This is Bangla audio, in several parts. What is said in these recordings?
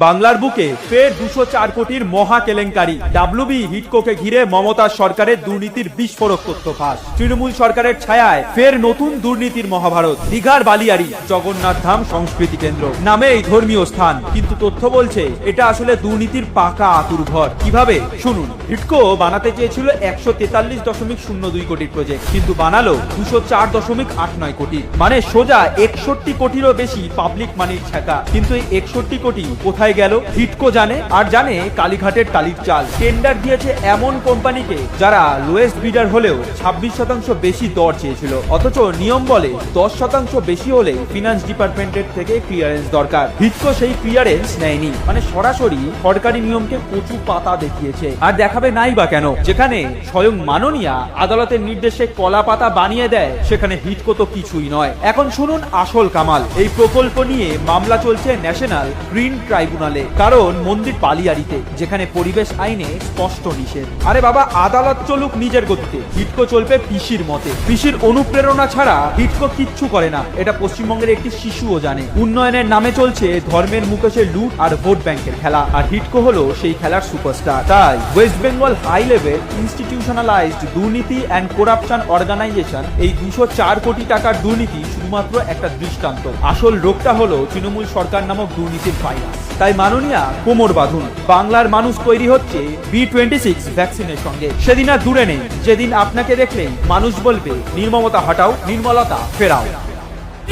বাংলার বুকে ফের 204 কোটির মহা কেলেঙ্কারি। ডাব্লিউবি হিডকোকে ঘিরে মমতা সরকারের দুর্নীতির বিস্ফোরক তথ্য ফাঁস। তৃণমূল সরকারের ছায়ায় ফের নতুন দুর্নীতির মহাভারত। দীঘার বালিয়াড়ি জগন্নাথ ধাম সংস্কৃতি কেন্দ্র নামে এই ধর্মীয় স্থান, কিন্তু তথ্য বলছে এটা আসলে দুর্নীতির পাকা আতুরঘর। কিভাবে শুনুন। হিডকো বানাতে চেয়েছিল 143.02 কোটির প্রজেক্ট, কিন্তু বানালো 204.89 কোটি, মানে সোজা 61 কোটিরও বেশি পাবলিক মানির ছ্যাঁকা। কিন্তু এই 61 কোটি কোথায় গেল হিডকো জানে, আর জানে কালীঘাটের টালির চাল। টেন্ডার দিয়েছে এমন কোম্পানিকে যারা লোয়েস্ট বিডার হলেও 26% বেশি দর চেয়েছিল, অথচ নিয়ম বলে 10% বেশি হলে ফিনান্স ডিপার্টমেন্টের থেকে ক্লিয়ারেন্স দরকার। হিডকো সেই ক্লিয়ারেন্স নেয়নি, মানে সরাসরি সরকারি নিয়মকে কচু পাতা দেখিয়েছে। আর দেখাবে নাই বা কেন? যেখানে স্বয়ং মাননীয়া আদালতের নির্দেশে কলা পাতা বানিয়ে দেয়, সেখানে হিডকো তো কিছুই নয়। এখন শুনুন আসল কামাল। এই প্রকল্প নিয়ে মামলা চলছে ন্যাশনাল গ্রিন ট্রাইব্যুনালে, কারণ মন্দির বালিয়াড়িতে, যেখানে পরিবেশ আইনে স্পষ্ট নিষেধ। আরে বাবা, আদালত চলুক নিজের গতিতে, হিডকো চলবে পিসির মতে। পিসির অনুপ্রেরণা ছাড়া হিডকো কিচ্ছু করে না, এটা পশ্চিমবঙ্গের একটি শিশুও জানে। উন্নয়নের নামে চলছে ধর্মের মুখোশে লুট আর ভোট ব্যাংকের খেলা, আর হিডকো হলো সেই খেলার সুপারস্টার। তাই West Bengal high level institutionalized দুর্নীতি অ্যান্ড করাপশন অর্গানাইজেশন এই 204 কোটি টাকার দুর্নীতি শুধুমাত্র একটা দৃষ্টান্ত। আসল রোগটা হলো তৃণমূল সরকার নামক দুর্নীতির ভাইরাস। তাই মাননীয়া কোমর বাঁধুন। বাংলার মানুষ তৈরি হচ্ছে B26 ভ্যাকসিনের সঙ্গে। সেদিন আর দূরে নেই যেদিন আপনাকে দেখলেই মানুষ বলবে নির্মমতা হটাও, নির্মলতা ফেরাও।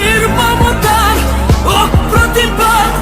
নির্মমতার প্রতিবাদ